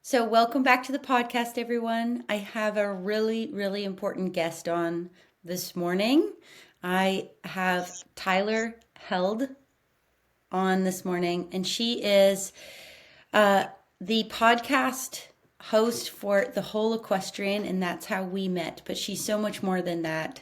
So, welcome back to the podcast, everyone. I have a really, really important guest on this morning. I have Tyler Held on this morning, and she is uh, the podcast host for The Whole Equestrian, and that's how we met. But she's so much more than that.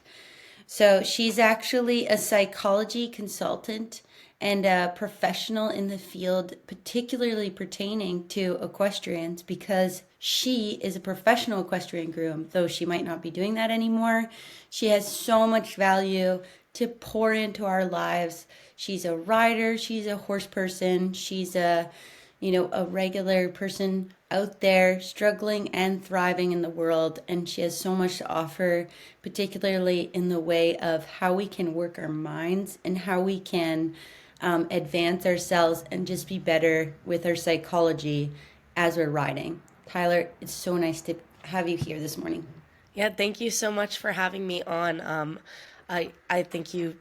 So she's actually a psychology consultant and a professional in the field, particularly pertaining to equestrians, because she is a professional equestrian groom, though she might not be doing that anymore. She has so much value to pour into our lives. She's a rider, she's a horse person, she's a regular person out there struggling and thriving in the world. And she has so much to offer, particularly in the way of how we can work our minds and how we can advance ourselves and just be better with our psychology as we're riding. Tyler, it's so nice to have you here this morning. Yeah, thank you so much for having me on. I think you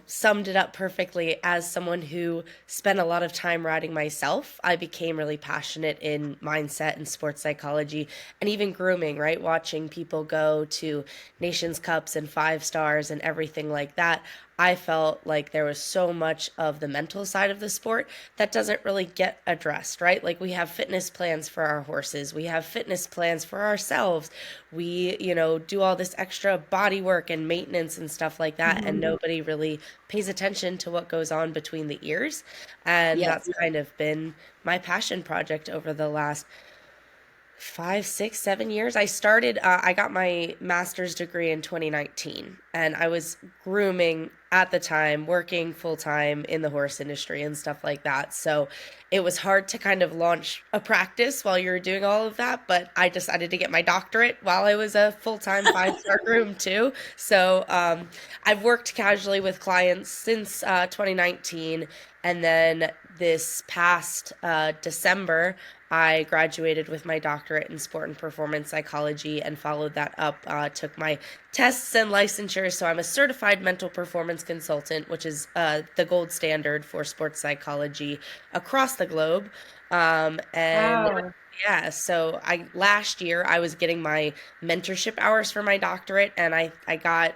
summed it up perfectly. As someone who spent a lot of time riding myself, I became really passionate in mindset and sports psychology and even grooming, right? Watching people go to Nations Cups and five stars and everything like that. I felt like there was so much of the mental side of the sport that doesn't really get addressed, right? Like we have fitness plans for our horses, we have fitness plans for ourselves. We do all this extra body work and maintenance and stuff like that, and Mhm. nobody really pays attention to what goes on between the ears. And Yep. that's kind of been my passion project over the last 5, 6, 7 years. I got my master's degree in 2019, and I was grooming at the time, working full time in the horse industry and stuff like that. So it was hard to kind of launch a practice while you were doing all of that. But I decided to get my doctorate while I was a full time 5 star groom, too. So I've worked casually with clients since 2019. And then this past December, I graduated with my doctorate in sport and performance psychology and followed that up, took my tests and licensure. So I'm a certified mental performance consultant, which is the gold standard for sports psychology across the globe. And Wow. yeah, so I last year I was getting my mentorship hours for my doctorate, and I got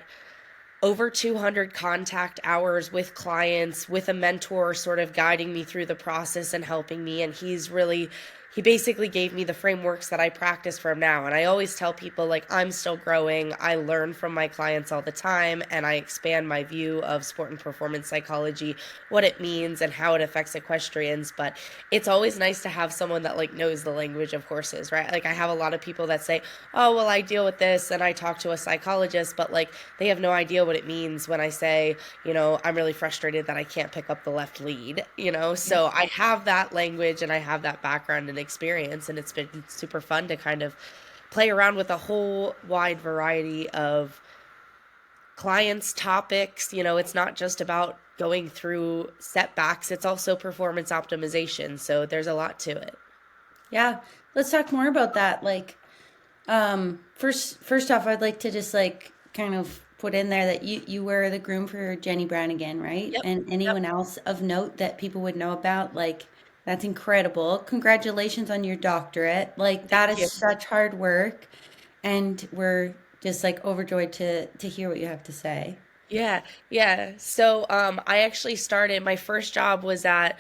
over 200 contact hours with clients, with a mentor sort of guiding me through the process and helping me. And he basically gave me the frameworks that I practice from now. And I always tell people, like, I'm still growing. I learn from my clients all the time, and I expand my view of sport and performance psychology, what it means and how it affects equestrians. But it's always nice to have someone that like knows the language of horses, right? Like I have a lot of people that say, oh, well, I deal with this and I talk to a psychologist, but like they have no idea what it means when I say, I'm really frustrated that I can't pick up the left lead. So I have that language and I have that background and experience, and it's been super fun to kind of play around with a whole wide variety of clients, topics. It's not just about going through setbacks, it's also performance optimization. So there's a lot to it. Yeah. Let's talk more about that. First off, I'd like to just like kind of put in there that you were the groom for Jenny Branigan, right? Yep. And Yep. anyone else of note that people would know about, like that's incredible. Congratulations on your doctorate. Like that Thank is you. such hard work, and we're just like overjoyed to hear what you have to say. Yeah, yeah. So I actually started, my first job was at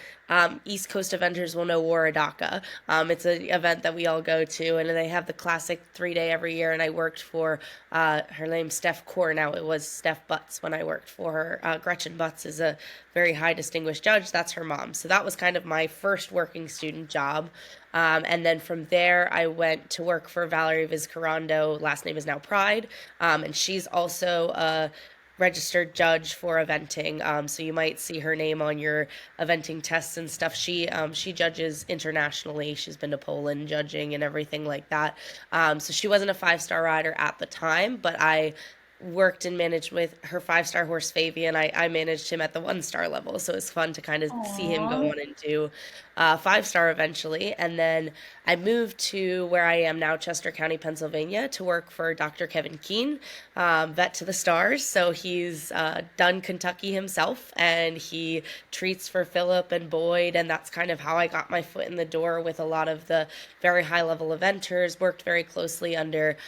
East Coast Eventers will know Waradaka. It's an event that we all go to, and they have the classic 3 day every year. And I worked for her name's Steph Core. Now it was Steph Butts when I worked for her. Gretchen Butts is a very high distinguished judge. That's her mom. So that was kind of my first working student job. And then from there, I went to work for Valerie Vizcarrondo. Last name is now Pride. And she's also a registered judge for eventing. So you might see her name on your eventing tests and stuff. She judges internationally. She's been to Poland judging and everything like that. So she wasn't a 5 star rider at the time, but I worked and managed with her 5-star horse Fabian. I managed him at the 1-star level, so it's fun to kind of see him go Aw. on and do 5-star eventually. And then I moved to where I am now, Chester County, Pennsylvania, to work for Dr. Kevin Keene, vet to the stars. So he's done Kentucky himself, and he treats for Philip and Boyd, and that's kind of how I got my foot in the door with a lot of the very high level eventers. Worked very closely under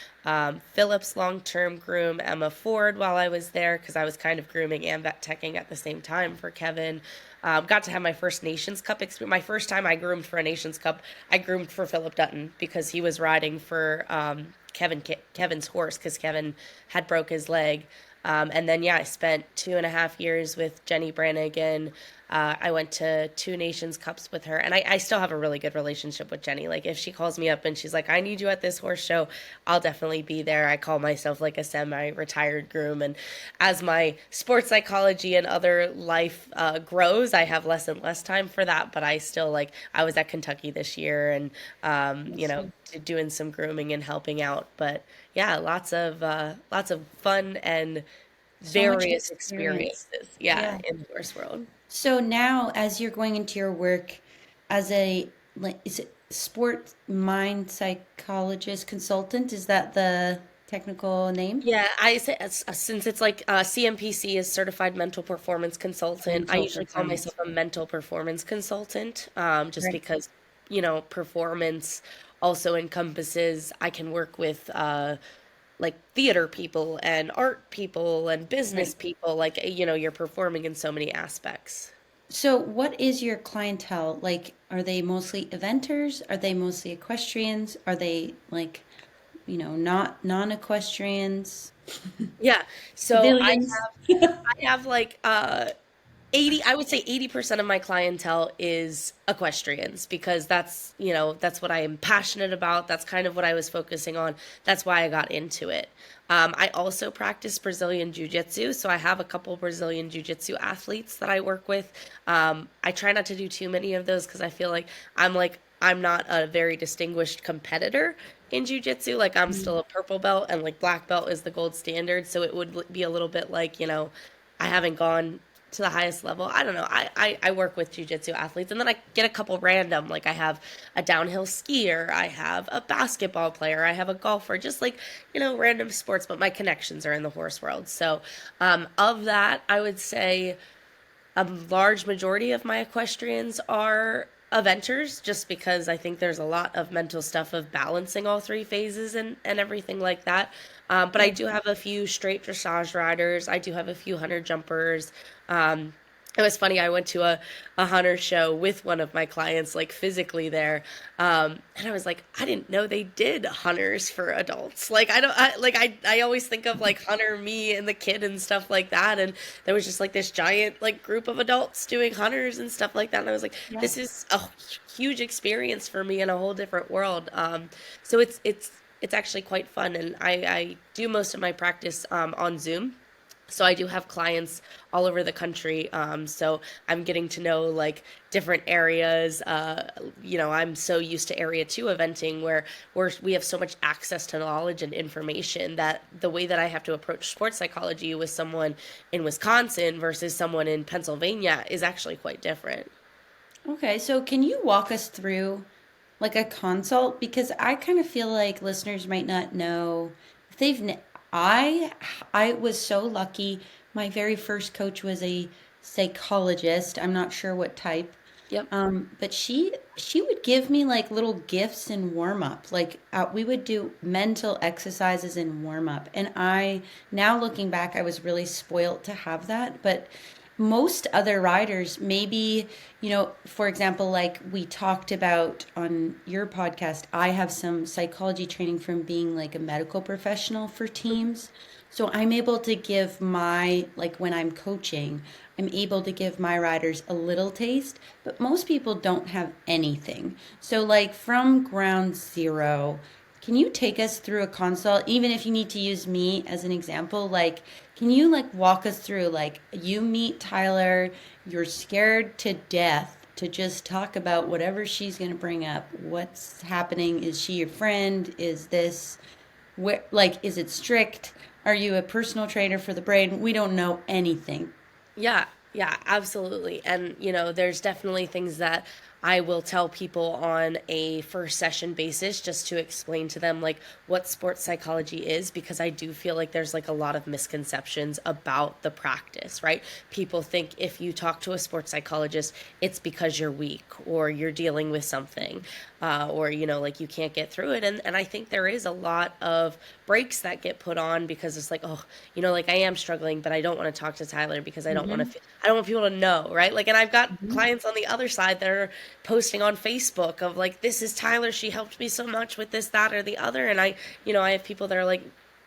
Philip's long term groom, Emma Ford, while I was there, because I was kind of grooming and vet teching at the same time for Kevin. Got to have my first Nations Cup experience. My first time I groomed for a Nations Cup, I groomed for Philip Dutton because he was riding for Kevin's horse because Kevin had broke his leg. And then, yeah, I spent 2.5 years with Jenny Brannigan. I went to 2 Nations Cups with her, and I still have a really good relationship with Jenny. Like, if she calls me up and she's like, I need you at this horse show, I'll definitely be there. I call myself like a semi retired groom. And as my sports psychology and other life grows, I have less and less time for that. But I still, like, I was at Kentucky this year and, Awesome. doing some grooming and helping out. But yeah, lots of fun and So much various experience. experiences. Yeah, Yeah. in the horse world. So now, as you're going into your work as a, like, is it sport mind psychologist consultant? Is that the technical name? Yeah, I say since it's like CMPC is Certified Mental Performance Consultant. I Mental usually call myself performance. a mental performance consultant, just Right. because performance also encompasses. I can work with like theater people and art people and business Right. people. Like you're performing in so many aspects. So, what is your clientele? Like, are they mostly eventers? Are they mostly equestrians? Are they like, not non-equestrians? Yeah, so Civilians? I have like 80, I would say 80% of my clientele is equestrians because that's what I am passionate about. That's kind of what I was focusing on. That's why I got into it. I also practice Brazilian Jiu-Jitsu, so I have a couple Brazilian Jiu-Jitsu athletes that I work with. I try not to do too many of those because I feel like I'm not a very distinguished competitor in Jiu-Jitsu. Like I'm still a purple belt and like black belt is the gold standard, so it would be a little bit like, I haven't gone to the highest level. I don't know. I work with jujitsu athletes and then I get a couple random. Like I have a downhill skier, I have a basketball player, I have a golfer, just like, random sports, but my connections are in the horse world. So, of that, I would say a large majority of my equestrians are eventers just because I think there's a lot of mental stuff of balancing all three phases and everything like that. But I Yeah. do have a few straight dressage riders. I do have a few hunter jumpers. Um, it was funny. I went to a hunter show with one of my clients, like physically there, and I was like, I didn't know they did hunters for adults. Like I don't, I always think of like Hunter, me, and the kid and stuff like that, and there was just like this giant like group of adults doing hunters and stuff like that, and I was like, Yeah. this is a huge experience for me in a whole different world. So it's actually quite fun, and I do most of my practice on Zoom. So I do have clients all over the country. So I'm getting to know like different areas. I'm so used to area two eventing where we have so much access to knowledge and information that the way that I have to approach sports psychology with someone in Wisconsin versus someone in Pennsylvania is actually quite different. Okay, so can you walk us through like a consult? Because I kind of feel like listeners might not know if I I was so lucky. My very first coach was a psychologist. I'm not sure what type. Yep. But she would give me like little gifts and warm up. Like we would do mental exercises and warm up. And I now looking back, I was really spoiled to have that. But most other riders, maybe, for example, like we talked about on your podcast, I have some psychology training from being like a medical professional for teams. So I'm able to give like when I'm coaching, I'm able to give my riders a little taste, but most people don't have anything. So, like from ground zero, can you take us through a consult, even if you need to use me as an example? Like, can you like walk us through, like, you meet Tyler, you're scared to death to just talk about whatever she's going to bring up. What's happening? Is she your friend? Is this where, like, is it strict? Are you a personal trainer for the brain? We don't know anything. Yeah, yeah, absolutely. And, there's definitely things that I will tell people on a first session basis just to explain to them like what sports psychology is, because I do feel like there's like a lot of misconceptions about the practice, right? People think if you talk to a sports psychologist, it's because you're weak or you're dealing with something, or, like you can't get through it. And I think there is a lot of breaks that get put on because it's like, oh, like I am struggling, but I don't want to talk to Tyler because Mm-hmm. I don't want people to know, right? Like, and I've got Mm-hmm. clients on the other side that are posting on Facebook of like, this is Tyler. She helped me so much with this, that, or the other. And I have people that are like,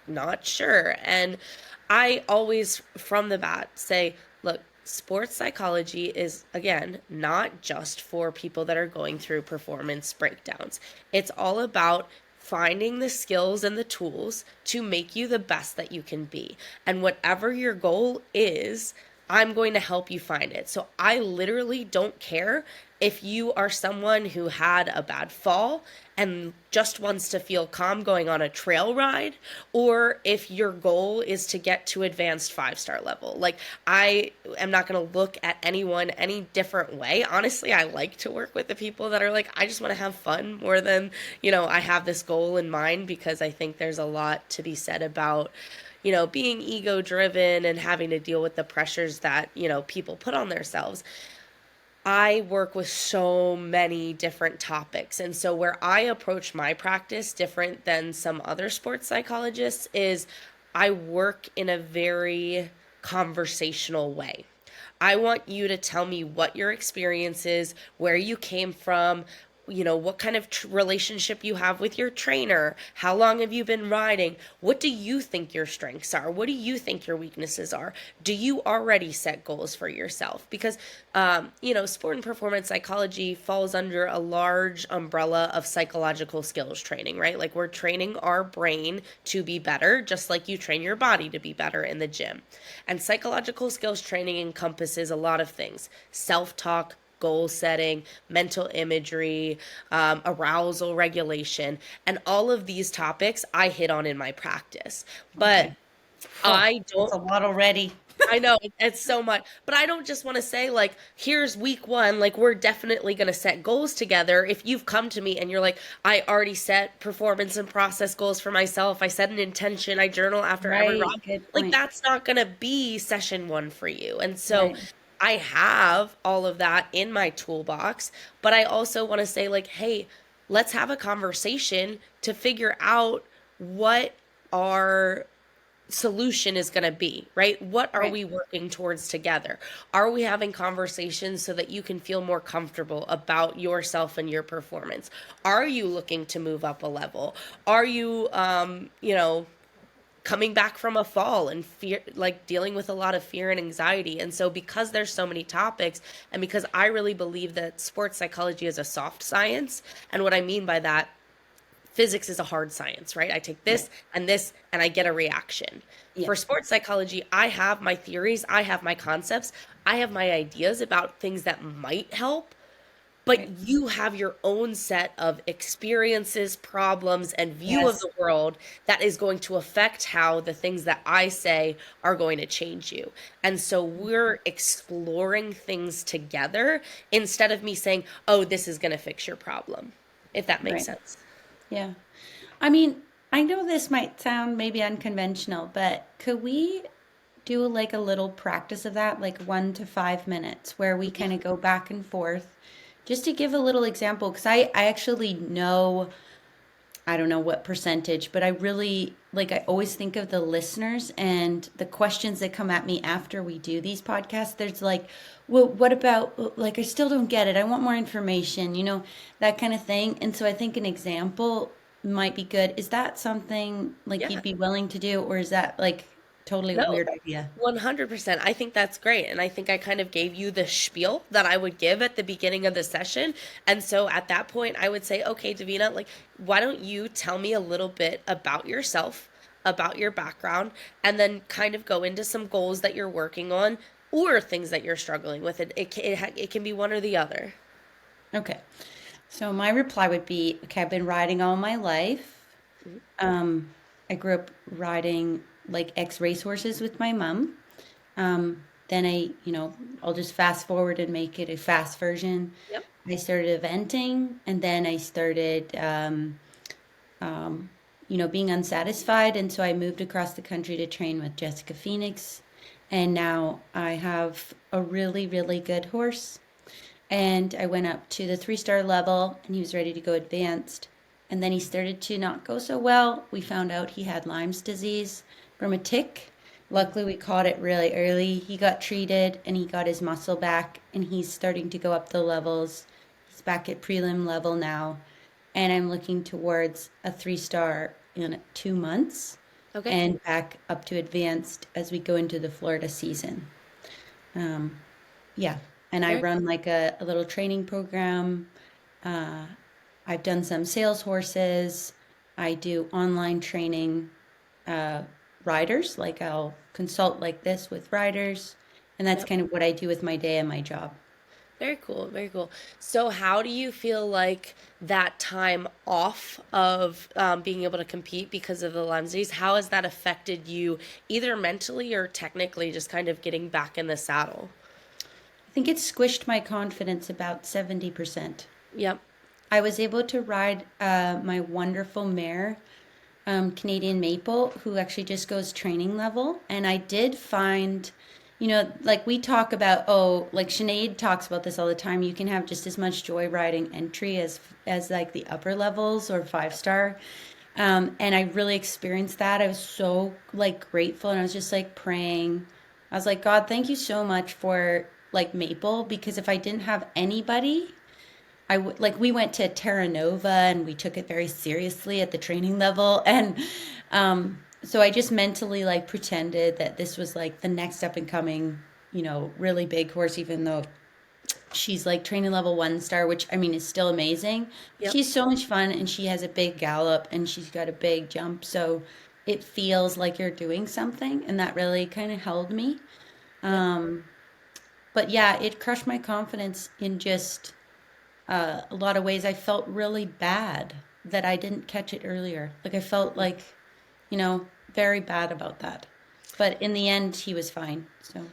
not sure. And I always, from the bat, say, look, sports psychology is, again, not just for people that are going through performance breakdowns. It's all about finding the skills and the tools to make you the best that you can be. And whatever your goal is, I'm going to help you find it. So I literally don't care if you are someone who had a bad fall and just wants to feel calm going on a trail ride, or if your goal is to get to advanced 5-star level. Like, I am not going to look at anyone any different way. Honestly, I like to work with the people that are like, I just want to have fun more than, I have this goal in mind, because I think there's a lot to be said about being ego driven and having to deal with the pressures that, people put on themselves. I work with so many different topics. And so, where I approach my practice different than some other sports psychologists is I work in a very conversational way. I want you to tell me what your experience is, where you came from, what kind of relationship you have with your trainer, how long have you been riding, what do you think your strengths are, what do you think your weaknesses are, do you already set goals for yourself? Because sport and performance psychology falls under a large umbrella of psychological skills training, right? Like, we're training our brain to be better, just like you train your body to be better in the gym. And psychological skills training encompasses a lot of things: self talk, goal setting, mental imagery, arousal regulation, and all of these topics I hit on in my practice. But Okay. Oh, I that's don't a lot already. I know it's so much, but I don't just want to say like, here's week one, like we're definitely going to set goals together. If you've come to me and you're like, I already set performance and process goals for myself, I set an intention, I journal after every Right. ride, Good like point. that's not going to be session one for you. And so Right. I have all of that in my toolbox, but I also want to say like, hey, let's have a conversation to figure out what our solution is going to be, right? What are Right. we working towards together? Are we having conversations so that you can feel more comfortable about yourself and your performance? Are you looking to move up a level? Are you, coming back from a fall and fear, like dealing with a lot of fear and anxiety? And so, because there's so many topics, and because I really believe that sports psychology is a soft science, and what I mean by that, physics is a hard science, right? I take Right. this and I get a reaction. For Yep. sports psychology, I have my theories, I have my concepts, I have my ideas about things that might help, but Right. you have your own set of experiences, problems, and view of Yes. the world that is going to affect how the things that I say are going to change you. And so we're exploring things together instead of me saying, oh, this is going to fix your problem, if that makes Right. sense. Yeah. I mean, I know this might sound maybe unconventional, but could we do like a little practice of that, like 1 to 5 minutes, where we kind of go back and forth, just to give a little example? Because I actually know, I don't know what percentage, but I really like, I always think of the listeners and the questions that come at me after we do these podcasts. There's like, well, what about, like, I still don't get it. I want more information, that kind of thing. And so I think an example might be good. Is that something like Yeah. you'd be willing to do, or is that like totally a No, weird idea? 100%. I think that's great. And I think I kind of gave you the spiel that I would give at the beginning of the session. And so at that point, I would say, okay, Davina, like, why don't you tell me a little bit about yourself, about your background, and then kind of go into some goals that you're working on or things that you're struggling with. It can be one or the other. Okay. So my reply would be, okay, I've been riding all my life. Mhm. Um, I grew up riding like ex racehorses with my mom. Then I'll just fast forward and make it a fast version. Yep. I started eventing, and then I started, being unsatisfied. And so I moved across the country to train with Jessica Phoenix. And now I have a really, really good horse. And I went up to the 3-star level, and he was ready to go advanced. And then he started to not go so well. We found out he had Lyme's disease from a tick. Luckily, we caught it really early. He got treated and he got his muscle back, and he's starting to go up the levels. He's back at prelim level now. And I'm looking towards a 3-star in 2 months Okay. and back up to advanced as we go into the Florida season. Um, yeah, and I Very run like a little training program. Uh, I've done some sales horses. I do online training uh, riders, like I'll consult like this with riders, and that's Yep. kind of what I do with my day and my job. Very cool. Very cool. So, how do you feel like that time off of being able to compete because of the Lyme disease, how has that affected you either mentally or technically just kind of getting back in the saddle? I think it squished my confidence about 70%. Yep. I was able to ride my wonderful mare, Canadian Maple, who actually just goes training level. And I did find, like we talk about, oh, like Sinead talks about this all the time. You can have just as much joy riding entry as like the upper levels or 5-star. And I really experienced that. I was so like grateful, and I was just like praying. I was like, God, thank you so much for like Maple, because if I didn't have anybody, like we went to Terra Nova and we took it very seriously at the training level. And so I just mentally like pretended that this was like the next up and coming, really big horse, even though she's like training level 1-star, which I mean is still amazing. But Yep. she's so much fun, and she has a big gallop and she's got a big jump. So it feels like you're doing something, and that really kind of held me. Yep. But yeah, it crushed my confidence in just a lot of ways. I felt really bad that I didn't catch it earlier. Like I felt like, very bad about that. But in the end, he was fine. So,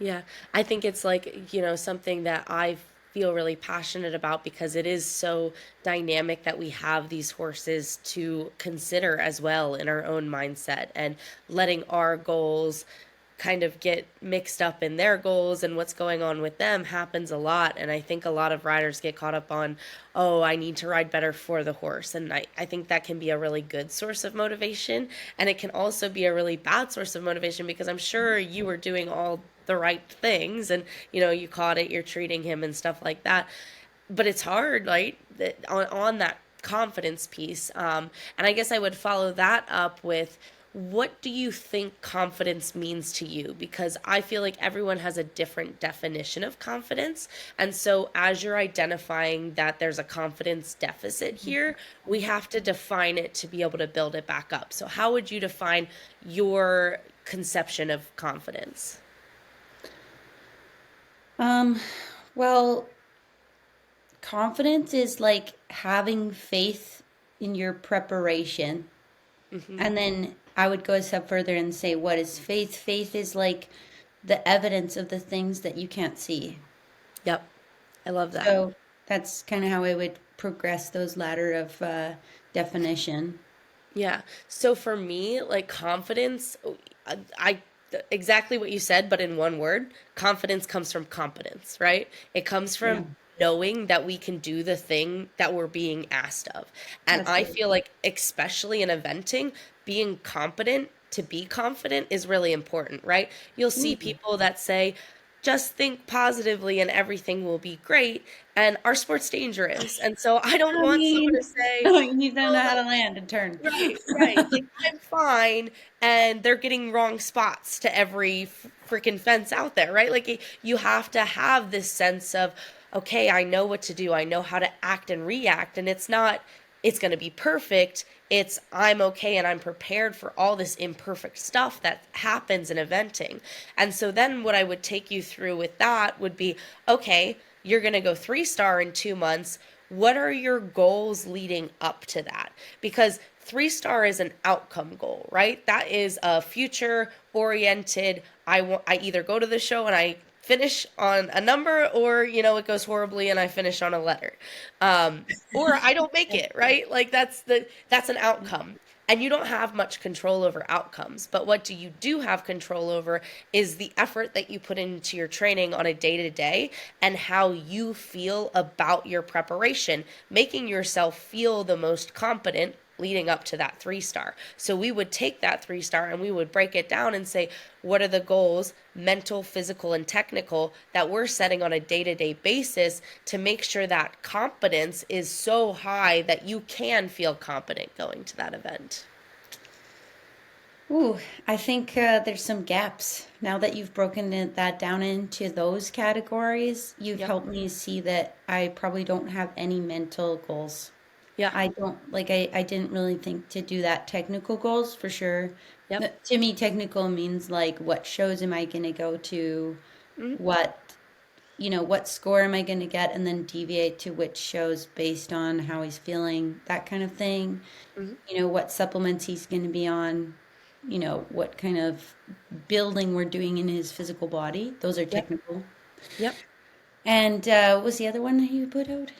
Yeah, I think it's like, something that I feel really passionate about because it is so dynamic that we have these horses to consider as well in our own mindset, and letting our goals kind of get mixed up in their goals and what's going on with them happens a lot. And I think a lot of riders get caught up on, oh, I need to ride better for the horse. And I think that can be a really good source of motivation. And it can also be a really bad source of motivation because I'm sure you were doing all the right things and, you caught it, you're treating him and stuff like that. But it's hard, right? On that confidence piece. And I guess I would follow that up with, what do you think confidence means to you? Because I feel like everyone has a different definition of confidence. And so, as you're identifying that there's a confidence deficit here, we have to define it to be able to build it back up. So, how would you define your conception of confidence? um, well, confidence is like having faith in your preparation. Hmm. And then I would go a step further and say, what is faith? Faith is like the evidence of the things that you can't see. Yep. I love that. So that's kind of how I would progress those ladder of definition. Yeah. So for me, like confidence, I exactly what you said, but in one word, confidence comes from competence, right? It comes Yeah, from knowing that we can do the thing that we're being asked of. And that's I right. feel like, especially in eventing, being competent to be confident is really important, right? You'll see Ooh. people that say, just think positively and everything will be great. And our sport's dangerous. And so I don't I want someone to mean, say, you don't know oh, how like, to land and turn. right, right. Like I'm fine, and they're getting wrong spots to every freaking fence out there, right? Like you have to have this sense of, okay, I know what to do. I know how to act and react, and it's not it's going to be perfect. It's I'm okay and I'm prepared for all this imperfect stuff that happens in eventing. And so then what I would take you through with that would be, okay, you're going to go 3-star in 2 months. what are your goals leading up to that? Because 3 star is an outcome goal, right? That is a future oriented. I either go to the show and I finish on a number, or it goes horribly and I finish on a letter, um, or I don't make it, right? Like that's an outcome. And you don't have much control over outcomes. But what you do have control over is the effort that you put into your training on a day to day and how you feel about your preparation, making yourself feel the most competent leading up to that 3 star. So we would take that 3 star and we would break it down and say, what are the goals, mental, physical, and technical, that we're setting on a day to day basis to make sure that competence is so high that you can feel competent going to that event? Ooh, I think there's some gaps. Now that you've broken that down into those categories, you've Yep. helped me see that I probably don't have any mental goals. Yeah. I don't like I didn't really think to do that technical goals for sure. Yep. To me, technical means like what shows am I going to go to? Mm-hmm. What, what score am I going to get? And then deviate to which shows based on how he's feeling, that kind of thing. Mm-hmm. What supplements he's going to be on, what kind of building we're doing in his physical body. Those are Yep. technical. Yep. And what was the other one that you put out?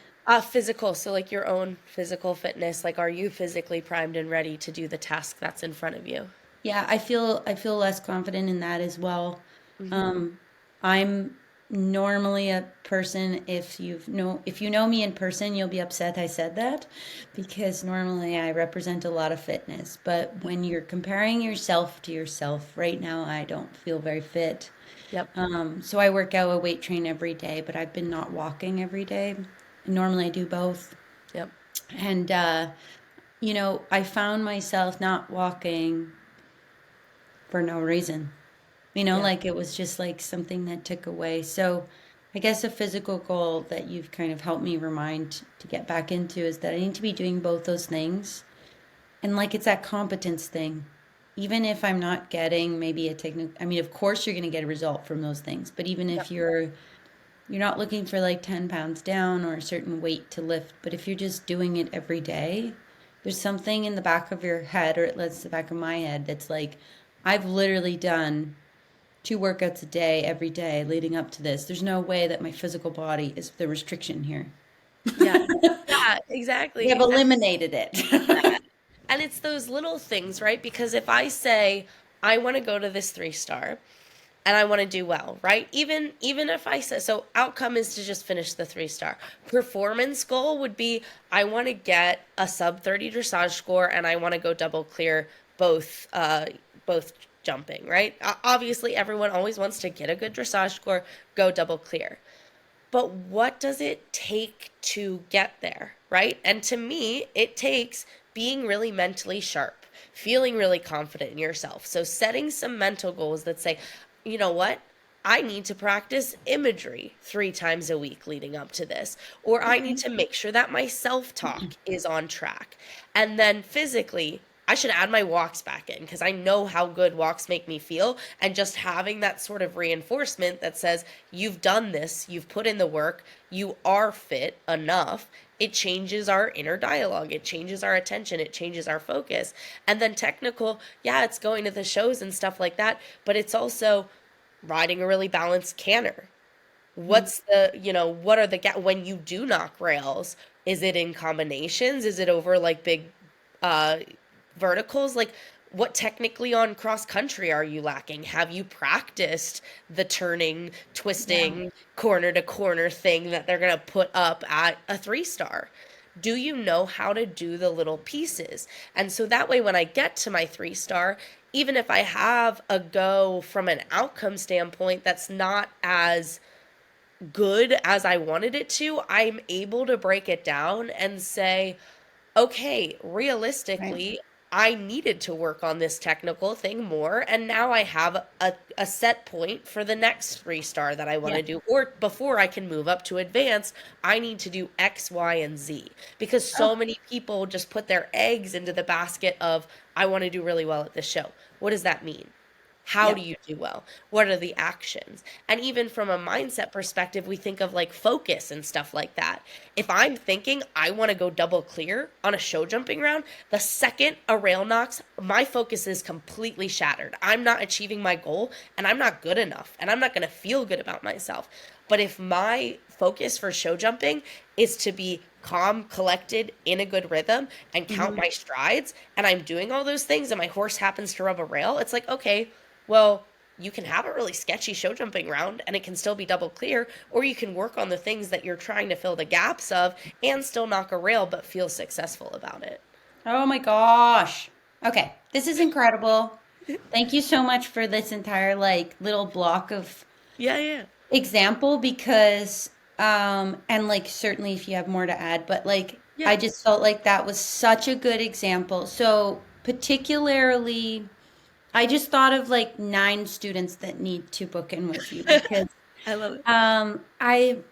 Physical. So like your own physical fitness. Like, are you physically primed and ready to do the task that's in front of you? Yeah, I feel less confident in that as well. Mm-hmm. Um, I'm normally a person, if you know me in person, you'll be upset I said that because normally I represent a lot of fitness. But when you're comparing yourself to yourself, right now I don't feel very fit. Yep. So I work out, a weight train every day, but I've been not walking every day. Normally I do both. Yep. And I found myself not walking for no reason. Yeah. Like it was just like something that took away. So I guess a physical goal that you've kind of helped me remind to get back into is that I need to be doing both those things. And like it's that competence thing. Even if I'm not getting maybe a technical, I mean, of course you're going to get a result from those things, but even Yep. if you're not looking for like 10 pounds down or a certain weight to lift, but if you're just doing it every day, there's something in the back of your head, or at least the back of my head, that's like, I've literally done 2 workouts a day every day leading up to this. There's no way that my physical body is the restriction here. Yeah. Yeah, exactly. We have Exactly. eliminated it. And it's those little things, right? Because if I say I want to go to this 3 star and I want to do well, right? Even if I say, so outcome is to just finish the 3 star. Performance goal would be I want to get a sub 30 dressage score and I want to go double clear both jumping, right? Obviously everyone always wants to get a good dressage score, go double clear. But what does it take to get there, right? And to me, it takes being really mentally sharp, feeling really confident in yourself. So setting some mental goals that say, you know what? I need to practice imagery 3 times a week leading up to this, or I need Okay. to make sure that my self talk is on track. And then physically, I should add my walks back in because I know how good walks make me feel. And just having that sort of reinforcement that says, you've done this, you've put in the work, you are fit enough, it changes our inner dialogue, it changes our attention, it changes our focus. And then technical, yeah, it's going to the shows and stuff like that, but it's also riding a really balanced canter. What are the when you do knock rails? Is it in combinations? Is it over like big uh verticals? Like, what technically on cross country are you lacking? Have you practiced the turning, Yeah. twisting, corner to corner thing that they're going to put up at a 3 star? Do you know how to do the little pieces? And so that way, when I get to my 3 star, even if I have a go from an outcome standpoint that's not as good as I wanted it to, I'm able to break it down and say, okay, Right. realistically, I needed to work on this technical thing more, and now I have a set point for the next 3 star that I want Yeah. to do. Or before I can move up to advanced, I need to do X, Y, and Z. Because so Oh, many people just put their eggs into the basket of, I want to do really well at this show. What does that mean? How do Yep. you do well? What are the actions? And even from a mindset perspective, we think of like focus and stuff like that. If I'm thinking I want to go double clear on a show jumping round, the second a rail knocks, my focus is completely shattered. I'm not achieving my goal and I'm not good enough and I'm not going to feel good about myself. But if my focus for show jumping is to be calm, collected, in a good rhythm, and count Hmm. my strides, and I'm doing all those things, and my horse happens to rub a rail, it's like, okay, well, you can have a really sketchy show jumping round and it can still be double clear, or you can work on the things that you're trying to fill the gaps of and still knock a rail but feel successful about it. Oh my gosh. Okay, this is incredible. Thank you so much for this entire like little block of Yeah, yeah. example because and like certainly if you have more to add, but like I Yeah. just felt like that was such a good example. So particularly I just thought of like 9 students that need to book in with you because I love it. um, I,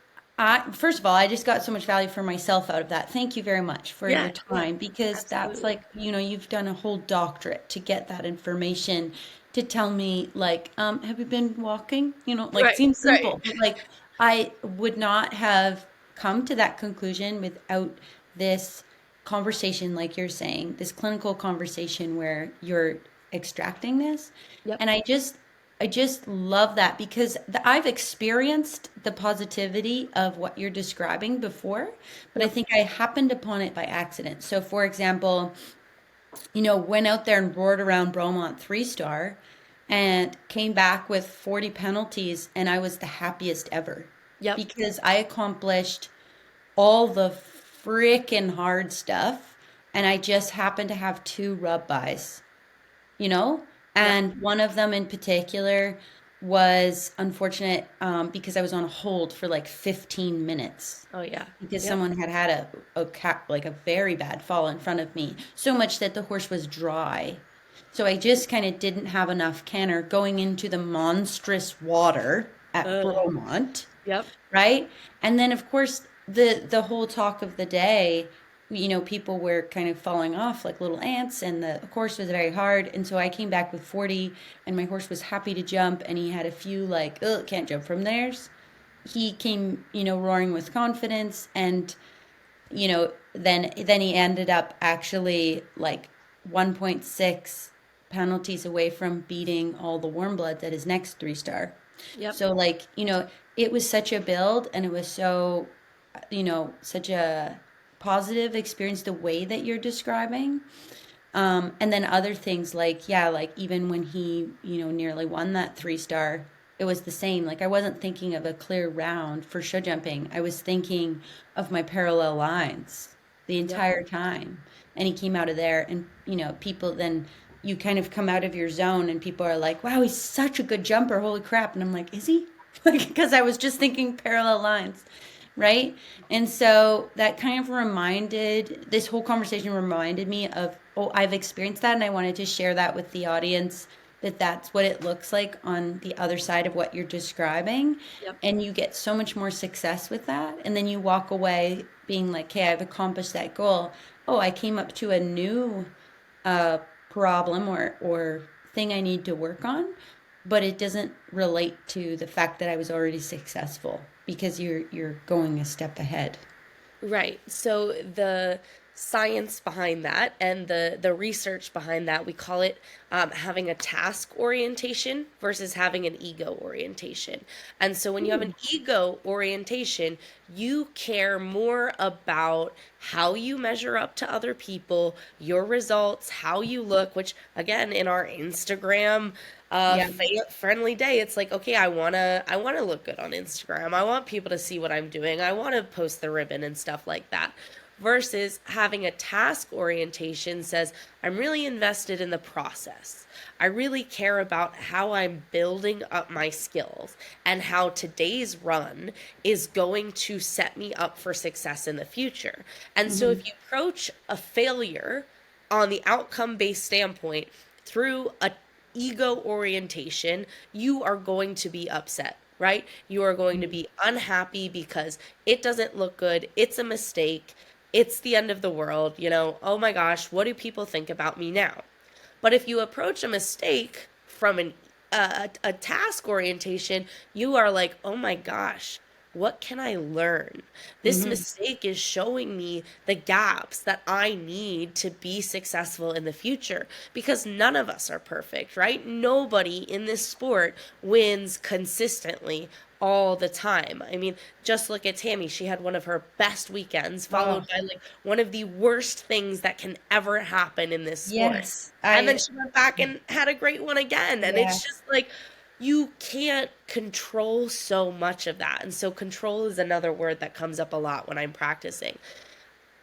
first of all, I just got so much value for myself out of that. Thank you very much for your Yeah, yeah. time because that's Absolutely. like, you've done a whole doctorate to get that information to tell me like, have you been walking? Like Right, seems right. simple, but like I would not have come to that conclusion without this conversation, like you're saying, this clinical conversation where you're extracting this. Yep. And I just love that because I've experienced the positivity of what you're describing before, but I Yep. think I happened upon it by accident. So, for example, went out there and roared around Bromont 3 star and came back with 40 penalties, and I was the happiest ever Yep. because I accomplished all the freaking hard stuff, and I just happened to have 2 rub-bys, you know? Yep. And one of them in particular was unfortunate because I was on hold for like 15 minutes Oh yeah. because Yep. someone had had like a very bad fall in front of me, so much that the horse was dry. So I just kind of didn't have enough canner going into the monstrous water at Uh, Bromont, yep. right? And then of course the whole talk of the day, people were kind of falling off like little ants, and the course was very hard. And so I came back with 40, and my horse was happy to jump, and he had a few like, oh, can't jump from theirs. He came, roaring with confidence, and then he ended up actually like 1.6 penalties away from beating all the warm bloods at his next 3 star. Yep. So like, it was such a build, and it was so, such a positive experience the way that you're describing. And then other things like, yeah, like even when he, nearly won that 3 star, it was the same. Like I wasn't thinking of a clear round for show jumping. I was thinking of my parallel lines the Yep. entire time. And he came out of there, and, people then you kind of come out of your zone, and people are like, wow, he's such a good jumper. Holy crap. And I'm like, is he? Like, because I was just thinking parallel lines, right? And so that kind of this whole conversation reminded me of, oh, I've experienced that, and I wanted to share that with the audience, that that's what it looks like on the other side of what you're describing. Yep. And you get so much more success with that. And then you walk away being like, hey, I've accomplished that goal. Oh, I came up to a new uh, problem or thing I need to work on, but it doesn't relate to the fact that I was already successful because you're going a step ahead. Right. So the science behind that and the research behind that, we call it having a task orientation versus having an ego orientation. And so when you have an Ooh. ego orientation, you care more about how you measure up to other people, your results, how you look, which again in our Instagram Yeah. friendly day, it's like, okay, I want to look good on Instagram. I want people to see what I'm doing. I want to post the ribbon and stuff like that. Versus having a task orientation says, I'm really invested in the process. I really care about how I'm building up my skills and how today's run is going to set me up for success in the future. And so Hmm. if you approach a failure on the outcome based standpoint through a ego orientation, you are going to be upset, right? You are going to be unhappy because it doesn't look good. It's a mistake. It's the end of the world. Oh my gosh, what do people think about me now? But if you approach a mistake from an a task orientation, you are like, oh my gosh, what can I learn? This Hmm. mistake is showing me the gaps that I need to be successful in the future because none of us are perfect, right? Nobody in this sport wins consistently all the time. I mean, just look at Tammy. She had one of her best weekends, Oh, followed by like one of the worst things that can ever happen in this sport. yes. And then she went back and had a great one again. And it's Yes. just like, you can't control so much of that. And so, control is another word that comes up a lot when I'm practicing.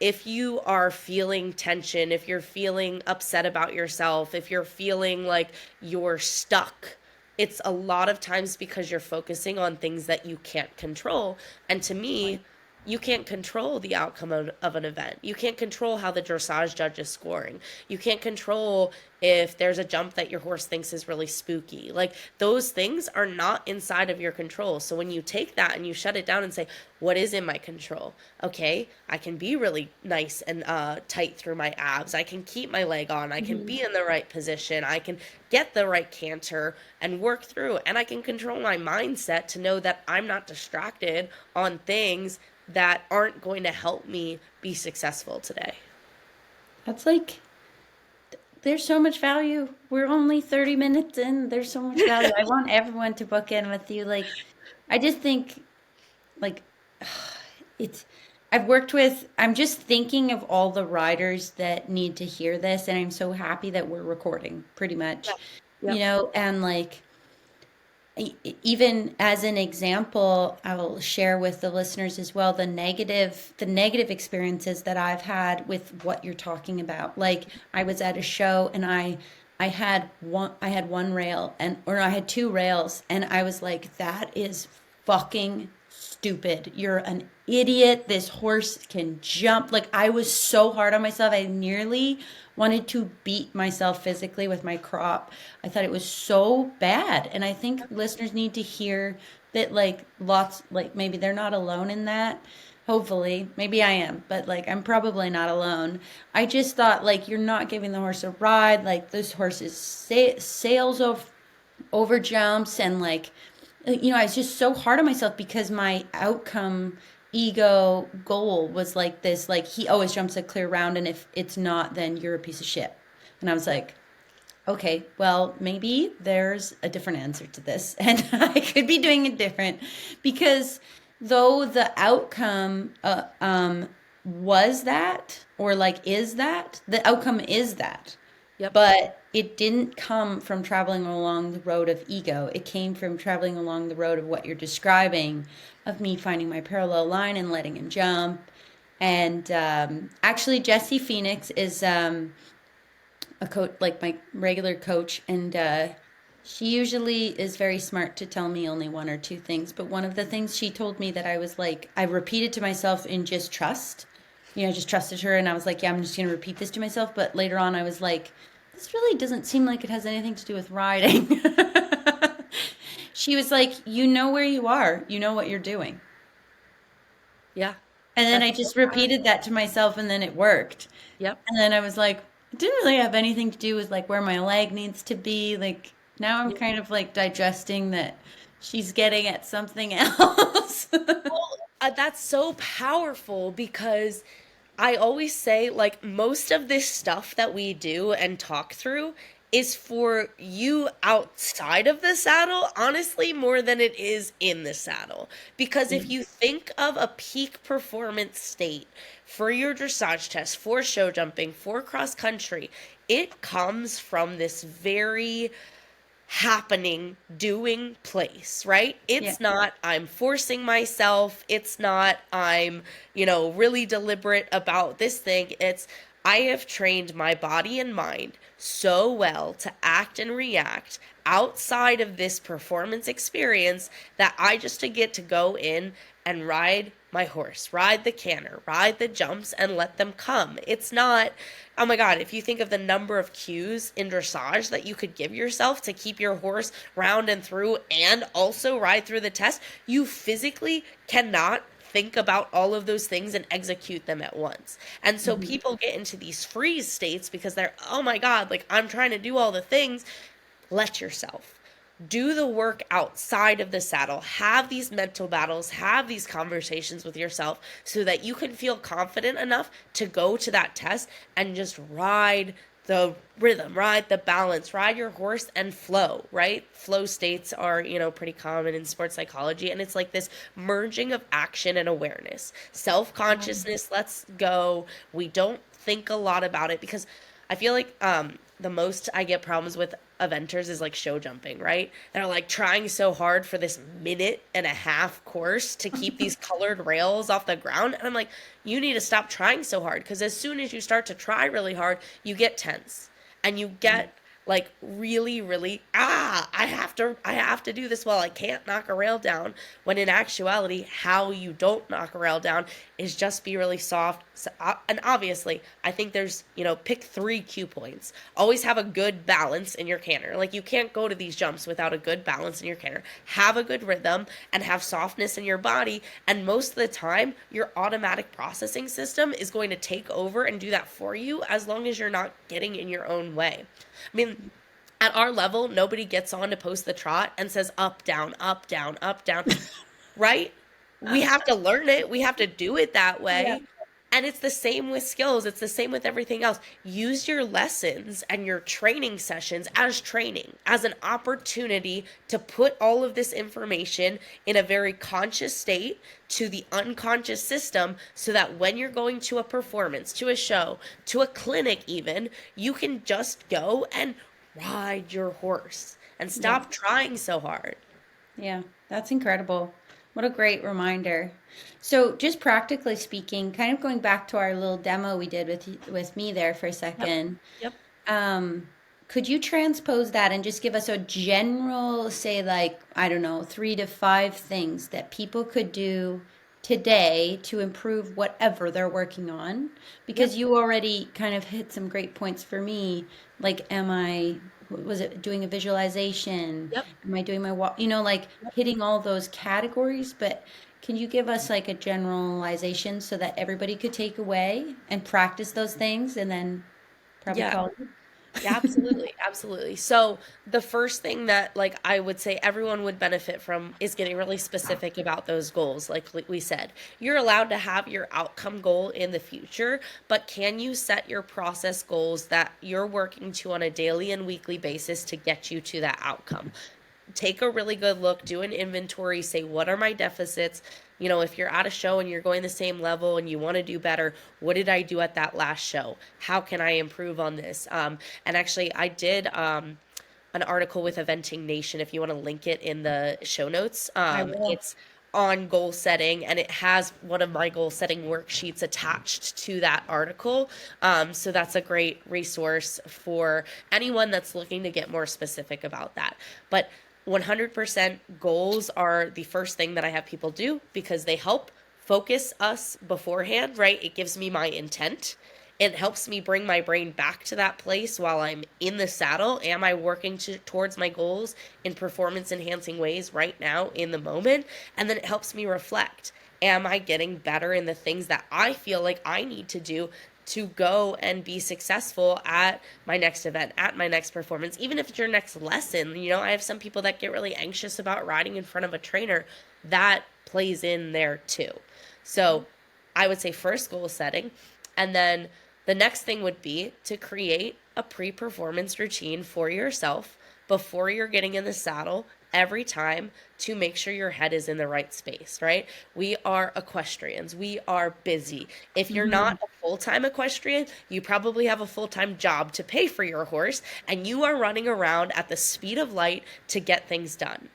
If you are feeling tension, if you're feeling upset about yourself, if you're feeling like you're stuck, it's a lot of times because you're focusing on things that you can't control. And to me, you can't control the outcome of an event. You can't control how the dressage judge is scoring. You can't control if there's a jump that your horse thinks is really spooky. Like, those things are not inside of your control. So when you take that and you shut it down and say, what is in my control? Okay, I can be really nice and tight through my abs. I can keep my leg on. I can Mhm. be in the right position. I can get the right canter and work through. And I can control my mindset to know that I'm not distracted on things that aren't going to help me be successful today. That's like, there's so much value. We're only 30 minutes in. There's so much value. I want everyone to book in with you. Like, I just think, like, it's, I've worked with, I'm just thinking of all the riders that need to hear this. And I'm so happy that we're recording pretty much, Yep. Yep. and like, even as an example, I will share with the listeners as well the negative experiences that I've had with what you're talking about. Like, I was at a show and I had one rail, and or I had two rails, and I was like, that is fucking stupid. You're an idiot. This horse can jump. Like, I was so hard on myself. I nearly wanted to beat myself physically with my crop. I thought it was so bad. And I think listeners need to hear that, like, lots, like, maybe they're not alone in that. Hopefully, maybe I am, but like, I'm probably not alone. I just thought, like, you're not giving the horse a ride. Like, this horse is sails over jumps, and like, I was just so hard on myself because my outcome ego goal was like this, like, he always jumps a clear round, and if it's not, then you're a piece of shit. And I was like, okay, well, maybe there's a different answer to this, and I could be doing it different, because though the outcome was that, or like is that, the outcome is that, Yep. but it didn't come from traveling along the road of ego. It came from traveling along the road of what you're describing, of me finding my parallel line and letting him jump. And actually, Jesse Phoenix is a coach, like my regular coach, and she usually is very smart to tell me only one or two things. But one of the things she told me that I was like, I repeated to myself in just trust. I just trusted her, and I was like, yeah, I'm just going to repeat this to myself. But later on, I was like, this really doesn't seem like it has anything to do with riding. She was like, you know where you are, you know what you're doing. Yeah. And then I That's so just repeated powerful. that to myself, and then it worked. Yep. And then I was like, it didn't really have anything to do with like where my leg needs to be. Like, now I'm Yep. kind of like digesting that she's getting at something else. Well, that's so powerful because I always say, like, most of this stuff that we do and talk through is for you outside of the saddle, honestly, more than it is in the saddle. Because if you think of a peak performance state for your dressage test, for show jumping, for cross country, it comes from this very happening, doing place, right? Yeah. It's not I'm forcing myself. It's not I'm, really deliberate about this thing. It's I have trained my body and mind so well to act and react outside of this performance experience that I just to get to go in and ride my horse, ride the canter, ride the jumps, and let them come. It's not, oh my God, if you think of the number of cues in dressage that you could give yourself to keep your horse round and through and also ride through the test, you physically cannot think about all of those things and execute them at once. And so Mhm. people get into these freeze states because they're, oh my God, like I'm trying to do all the things. Let yourself. do the work outside of the saddle. Have these mental battles, have these conversations with yourself so that you can feel confident enough to go to that test and just ride the rhythm, ride the balance, ride your horse and flow, right? Flow states are, pretty common in sports psychology. And it's like this merging of action and awareness. Self consciousness, let's go. We don't think a lot about it because I feel like the most I get problems with eventers is like show jumping, right? They're like trying so hard for this minute and a half course to keep these colored rails off the ground. And I'm like, you need to stop trying so hard because as soon as you start to try really hard, you get tense and you get like really really I have to do this well. I can't knock a rail down, when in actuality how you don't knock a rail down is just be really soft. And obviously I think there's, pick 3 cue points. Always have a good balance in your canter. Like you can't go to these jumps without a good balance in your canter. Have a good rhythm and have softness in your body, and most of the time your automatic processing system is going to take over and do that for you, as long as you're not getting in your own way. I mean, at our level, nobody gets on to post the trot and says up, down, up, down, up, down, right? We have to learn it. We have to do it that Yeah. way. And it's the same with skills. It's the same with everything else. Use your lessons and your training sessions as training, as an opportunity to put all of this information in a very conscious state to the unconscious system, so that when you're going to a performance, to a show, to a clinic even, you can just go and ride your horse and Yeah. stop trying so hard. Yeah. That's incredible. What a great reminder. So, just practically speaking, kind of going back to our little demo we did with me there for a Yep. second, Yep. um, could you transpose that and just give us a general, say, like, I don't know, 3 to 5 things that people could do today to improve whatever they're working on? Because Yep. you already kind of hit some great points for me. Like, was it doing a visualization? Yep. Am I doing my walk? Like hitting all those categories. But can you give us like a generalization so that everybody could take away and practice those things and then probably Yeah. call Yeah, it? absolutely, absolutely. So the first thing that like I would say everyone would benefit from is getting really specific about those goals. Like we said, you're allowed to have your outcome goal in the future, but can you set your process goals that you're working to on a daily and weekly basis to get you to that outcome? Take a really good look, do an inventory, say, what are my deficits? If you're at a show and you're going the same level and you want to do better, what did I do at that last show? How can I improve on this? And actually, I did an article with Eventing Nation, if you want to link it in the show notes. I will. It's on goal setting, and it has one of my goal setting worksheets attached to that article. So that's a great resource for anyone that's looking to get more specific about that. But 100% goals are the first thing that I have people do because they help focus us beforehand, right? It gives me my intent. It helps me bring my brain back to that place while I'm in the saddle. Am I working towards my goals in performance enhancing ways right now in the moment? And then it helps me reflect. Am I getting better in the things that I feel like I need to do to go and be successful at my next event, at my next performance, even if it's your next lesson? I have some people that get really anxious about riding in front of a trainer. That plays in there too. So I would say first goal setting. And then the next thing would be to create a pre performance routine for yourself before you're getting in the saddle every time, to make sure your head is in the right space, right? We are equestrians. We are busy. If you're not Mhm. a full time equestrian, you probably have a full time job to pay for your horse, and you are running around at the speed of light to get things done.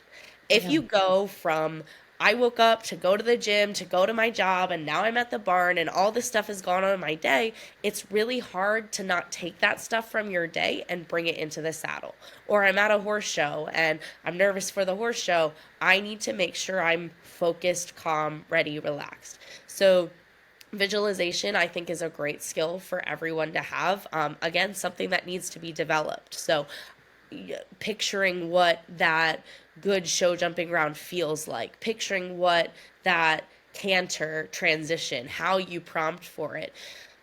If Yeah. you go from I woke up to go to the gym, to go to my job, and now I'm at the barn and all this stuff has gone on in my day, it's really hard to not take that stuff from your day and bring it into the saddle. Or I'm at a horse show and I'm nervous for the horse show. I need to make sure I'm focused, calm, ready, relaxed. So visualization, I think, is a great skill for everyone to have. Again, something that needs to be developed. So picturing what that good show jumping round feels like, picturing what that canter transition, how you prompt for it,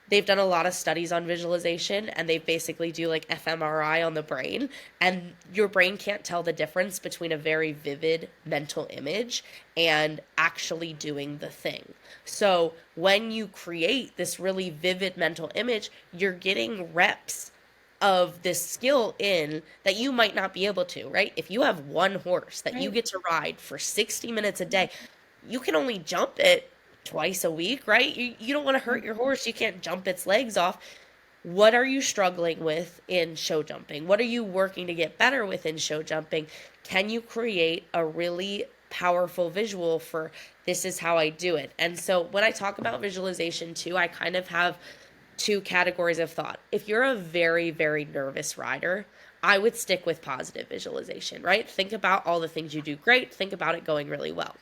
they've done a lot of studies on visualization, and they basically do like fMRI on the brain, and your brain can't tell the difference between a very vivid mental image and actually doing the thing. So when you create this really vivid mental image, you're getting reps of this skill in that you might not be able to, right? If you have one horse that you Right. get to ride for 60 minutes a day, you can only jump it twice a week, right? You don't want to hurt your horse. You can't jump its legs off. What are you struggling with in show jumping? What are you working to get better with in show jumping? Can you create a really powerful visual for this is how I do it? And so when I talk about visualization too, I kind of have two categories of thought. If you're a very, very nervous rider, I would stick with positive visualization, right? Think about all the things you do great, think about it going really well.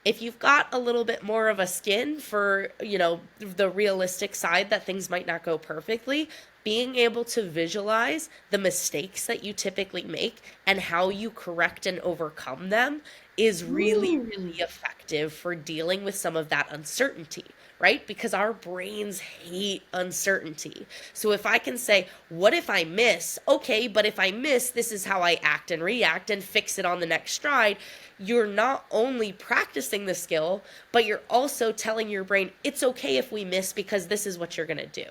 If you've got a little bit more of a skin for, the realistic side that things might not go perfectly, being able to visualize the mistakes that you typically make and how you correct and overcome them is really, Ooh. really effective for dealing with some of that uncertainty, right? Because our brains hate uncertainty. So if I can say, what if I miss? Okay, but if I miss, this is how I act and react and fix it on the next stride. You're not only practicing the skill, but you're also telling your brain, it's okay if we miss because this is what you're going to do.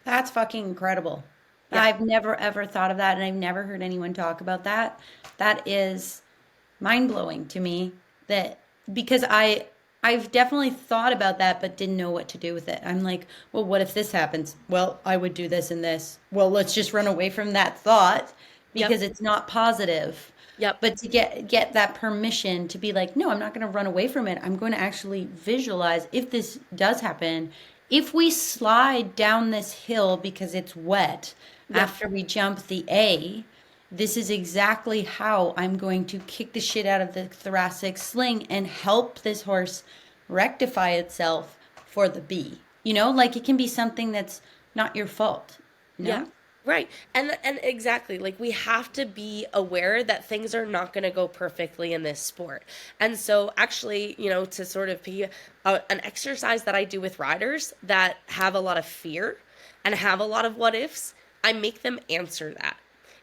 That's fucking incredible. Yeah. I've never ever thought of that, and I've never heard anyone talk about that. That is mind blowing to me. That because I've definitely thought about that, but didn't know what to do with it. I'm like, well, what if this happens? Well, I would do this and this. Well, let's just run away from that thought Yep. because it's not positive. Yep. But to get that permission to be like, no, I'm not going to run away from it. I'm going to actually visualize if this does happen. If we slide down this hill because it's wet Yep. after we jump the A, this is exactly how I'm going to kick the shit out of the thoracic sling and help this horse rectify itself for the B. Like it can be something that's not your fault, you Yeah. know? Right. And exactly, like we have to be aware that things are not going to go perfectly in this sport. And so actually, to sort of be an exercise that I do with riders that have a lot of fear and have a lot of what ifs, I make them answer that.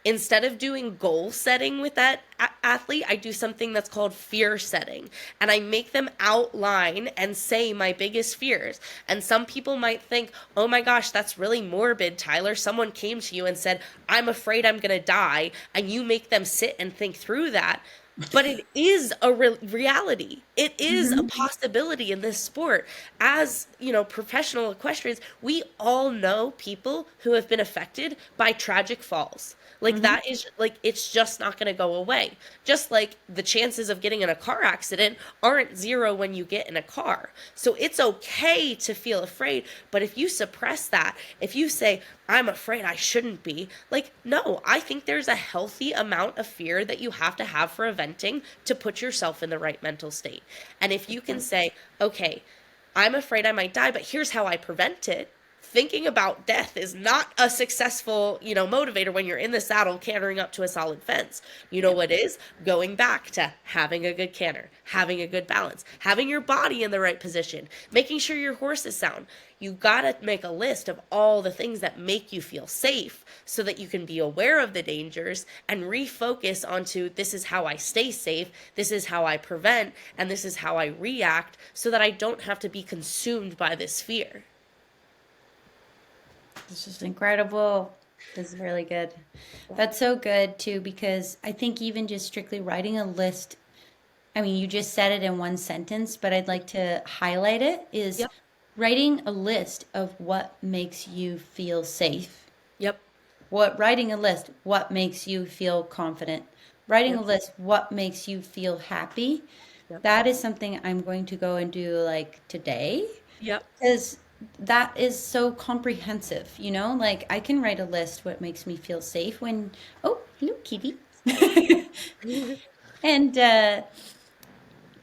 Instead of doing goal setting with that athlete, I do something that's called fear setting. And I make them outline and say my biggest fears. And some people might think, oh my gosh, that's really morbid, Tyler. Someone came to you and said, I'm afraid I'm going to die. And you make them sit and think through that. But it is a reality. It is a Hmm. possibility in this sport. As, professional equestrians, we all know people who have been affected by tragic falls. Like Hmm. that is like it's just not going to go away. Just like the chances of getting in a car accident aren't zero when you get in a car. So it's okay to feel afraid, but if you suppress that, if you say I'm afraid I shouldn't be, like no, I think there's a healthy amount of fear that you have to have for eventing to put yourself in the right mental state. And if you can say, okay, I'm afraid I might die, but here's how I prevent it. Thinking about death is not a successful, motivator when you're in the saddle cantering up to a solid fence. You know Yeah. what is? Going back to having a good canter, having a good balance, having your body in the right position, making sure your horse is sound. You gotta make a list of all the things that make you feel safe so that you can be aware of the dangers and refocus onto this is how I stay safe, this is how I prevent, and this is how I react so that I don't have to be consumed by this fear. This is incredible. This is really good. That's so good too, because I think even just strictly writing a list, I mean, you just said it in one sentence, but I'd like to highlight it is Yep. writing a list of what makes you feel safe. Yep. Writing a list, what makes you feel confident. Writing a Yep. list, what makes you feel happy. Yep. That is something I'm going to go and do like today Yep. because that is so comprehensive, Like I can write a list what makes me feel safe when, oh, hello, kitty. And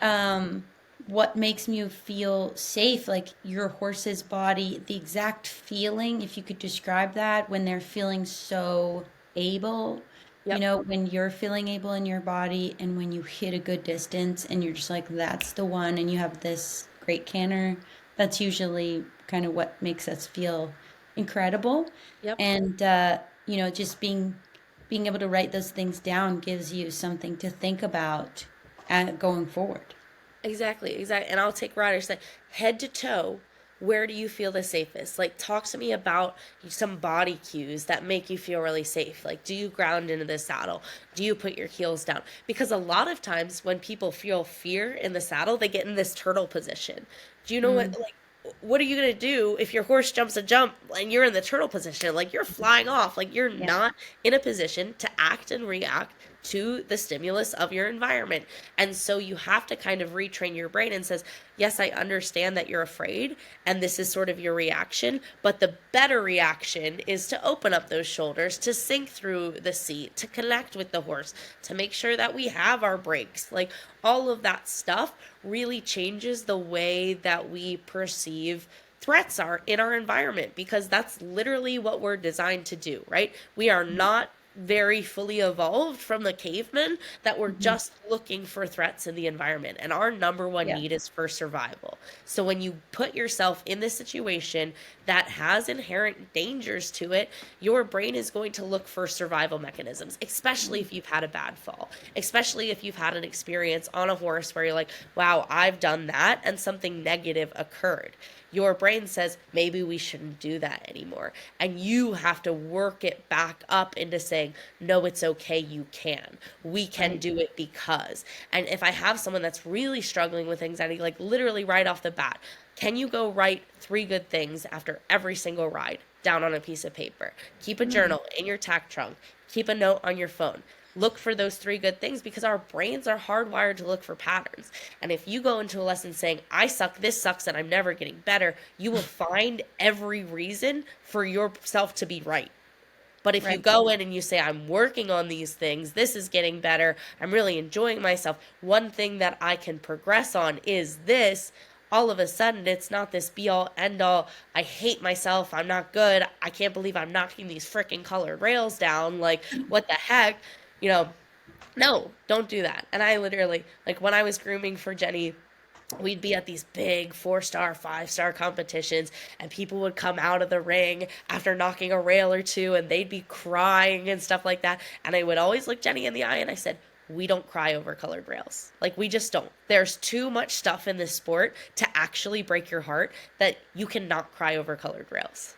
um, what makes me feel safe, like your horse's body, the exact feeling, if you could describe that when they're feeling so able, Yep. when you're feeling able in your body and when you hit a good distance and you're just like, that's the one, and you have this great canter. That's usually kind of what makes us feel incredible. Yep. And just being able to write those things down gives you something to think about going forward. Exactly, exactly. And I'll take riders that head to toe. Where do you feel the safest? Like, talk to me about some body cues that make you feel really safe. Like, do you ground into the saddle? Do you put your heels down? Because a lot of times when people feel fear in the saddle, they get in this turtle position. Do you know what, Mm, like, what are you going to do if your horse jumps a jump and you're in the turtle position? Like, you're flying off. Like, you're yeah. not in a position to act and react to the stimulus of your environment. And so you have to kind of retrain your brain and says, yes, I understand that you're afraid and this is sort of your reaction, but the better reaction is to open up those shoulders, to sink through the seat, to connect with the horse, to make sure that we have our brakes. Like, all of that stuff really changes the way that we perceive threats are in our environment, because that's literally what we're designed to do, right? We are not very fully evolved from the cavemen that were Mhm. just looking for threats in the environment. And our number one Yeah. need is for survival. So when you put yourself in this situation that has inherent dangers to it, your brain is going to look for survival mechanisms, especially if you've had a bad fall, especially if you've had an experience on a horse where you're like, wow, I've done that and something negative occurred. Your brain says maybe we shouldn't do that anymore, and you have to work it back up into saying no, it's okay, you can, we can Right. do it because. And if I have someone that's really struggling with anxiety, like literally right off the bat, can you go write three good things after every single ride down on a piece of paper? Keep a Mm, journal in your tack trunk, keep a note on your phone. Look for those three good things, because our brains are hardwired to look for patterns. And if you go into a lesson saying, I suck, this sucks, and I'm never getting better, you will find every reason for yourself to be right. But if you right. go in and you say, I'm working on these things, this is getting better, I'm really enjoying myself, one thing that I can progress on is this, all of a sudden it's not this be all end all, I hate myself, I'm not good, I can't believe I'm knocking these freaking colored rails down, like, what the heck? You know, no, don't do that. And I literally, like, when I was grooming for Jenny, we'd be at these big 4-star, 5-star competitions, and people would come out of the ring after knocking a rail or two, and they'd be crying and stuff like that. And I would always look Jenny in the eye and I said, we don't cry over colored rails. Like, we just don't. There's too much stuff in this sport to actually break your heart that you cannot cry over colored rails.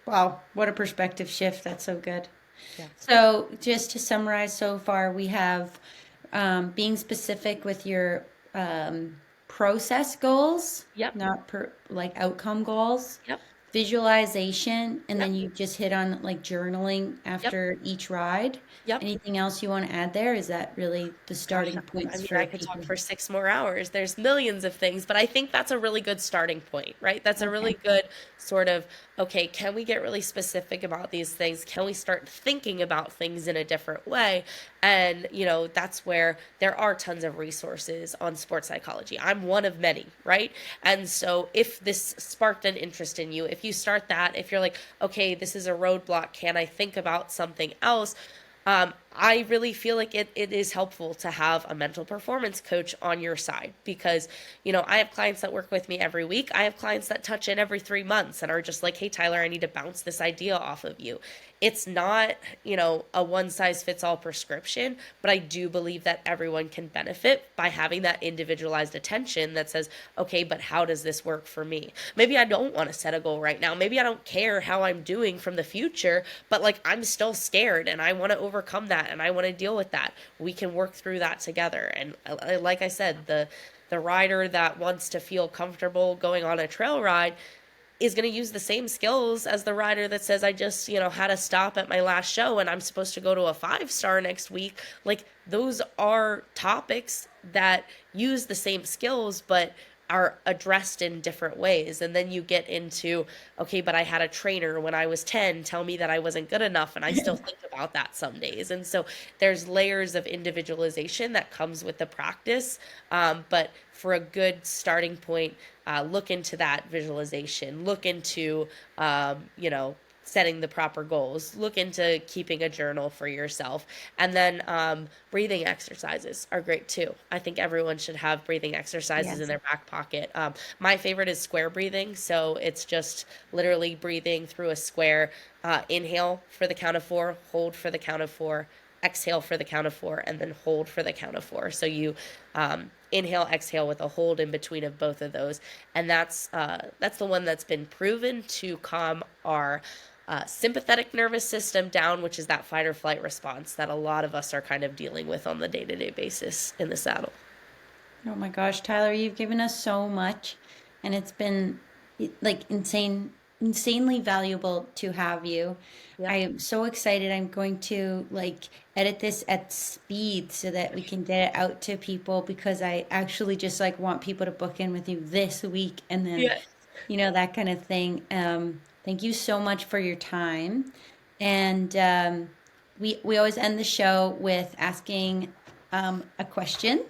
Wow, what a perspective shift. That's so good. Yeah. So, just to summarize so far, we have being specific with your process goals, Yep. not like outcome goals, Yep. visualization, and Yep. then you just hit on like journaling Yep. after each ride. Yep. Anything else you want to add there? Is that really the Gosh, starting I points mean, for I could talk people? for 6 more hours. There's millions of things, but I think that's a really good starting point, right? That's a Okay. really good sort of, okay, can we get really specific about these things? Can we start thinking about things in a different way? And, that's where there are tons of resources on sports psychology. I'm one of many, right? And so if this sparked an interest in you, if you start that, if you're like, okay, this is a roadblock, can I think about something else? I really feel like it is helpful to have a mental performance coach on your side, because, I have clients that work with me every week. I have clients that touch in every 3 months and are just like, hey, Tyler, I need to bounce this idea off of you. It's not, a one size fits all prescription, but I do believe that everyone can benefit by having that individualized attention that says, okay, but how does this work for me? Maybe I don't want to set a goal right now. Maybe I don't care how I'm doing from the future, but like, I'm still scared and I want to overcome that and I want to deal with that. We can work through that together. And like I said, the rider that wants to feel comfortable going on a trail ride is going to use the same skills as the rider that says, I just, had a stop at my last show and I'm supposed to go to a 5-star next week. Like, those are topics that use the same skills, but are addressed in different ways. And then you get into, okay, but I had a trainer when I was 10 tell me that I wasn't good enough, and I still think about that some days. And so there's layers of individualization that comes with the practice. But for a good starting point, look into that visualization, look into, setting the proper goals. Look into keeping a journal for yourself. And then breathing exercises are great too. I think everyone should have breathing exercises in Yes. their back pocket. My favorite is square breathing. So it's just literally breathing through a square. Inhale for the count of four, hold for the count of four, exhale for the count of four, and then hold for the count of four. So you inhale, exhale with a hold in between of both of those, and that's the one that's been proven to calm our sympathetic nervous system down, which is that fight or flight response that a lot of us are kind of dealing with on the day to day basis in the saddle. Oh my gosh, Tyler, you've given us so much, and it's been like insanely valuable to have you. I Yep. am so excited. I'm going to like edit this at speed so that we can get it out to people because I actually just like want people to book in with you this week and then, Yes. that kind of thing. Thank you so much for your time. And we always end the show with asking a question.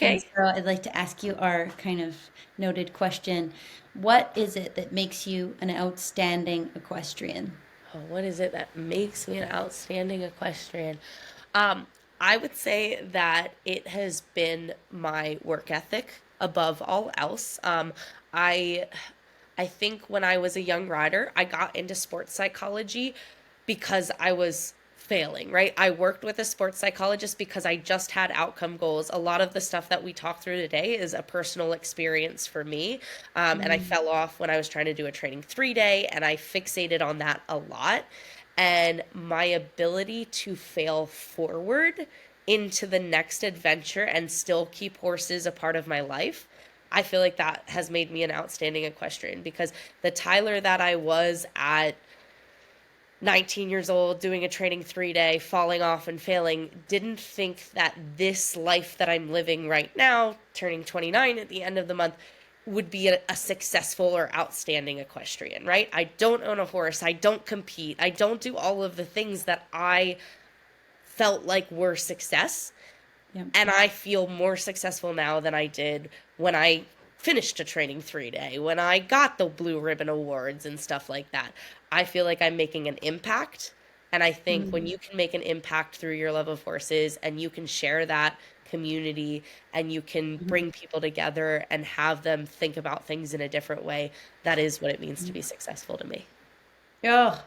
And Okay. so I'd like to ask you our kind of noted question. What is it that makes you an outstanding equestrian? Oh, what is it that makes me an outstanding equestrian? Um, I would say that it has been my work ethic above all else. I I think when I was a young rider, I got into sports psychology because I was failing, right? I worked with a sports psychologist because I just had outcome goals. A lot of the stuff that we talk through today is a personal experience for me. And I Mm, fell off when I was trying to do a training 3 day, and I fixated on that a lot. And my ability to fail forward into the next adventure and still keep horses a part of my life, I feel like that has made me an outstanding equestrian because the Tyler that I was at 19 years old, doing a training 3 day, falling off and failing, didn't think that this life that I'm living right now, turning 29 at the end of the month, would be a successful or outstanding equestrian, right? I don't own a horse. I don't compete. I don't do all of the things that I felt like were success. yep. And I feel more successful now than I did when I finished a training 3 day, when I got the blue ribbon awards and stuff like that. I feel like I'm making an impact. And I think when Mm, you can make an impact through your love of horses and you can share that community and you can mhm. bring people together and have them think about things in a different way, that is what it means to be successful to me. Oh,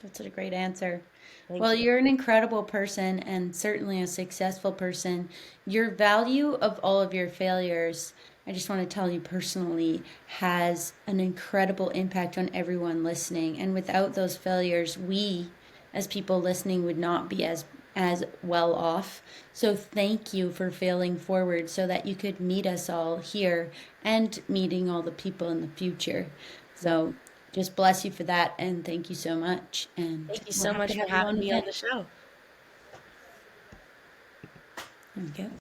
that's a great answer. Thank Well, you. you're an incredible person and certainly a successful person. Your value of all of your failures, I just want to tell you personally, has an incredible impact on everyone listening. And without those failures, we as people listening would not be as well off. So thank you for failing forward so that you could meet us all here and meeting all the people in the future. Yep. So just bless you for that and thank you so much. And Thank you we'll so have to much for have you having on me on again. the show. There we go.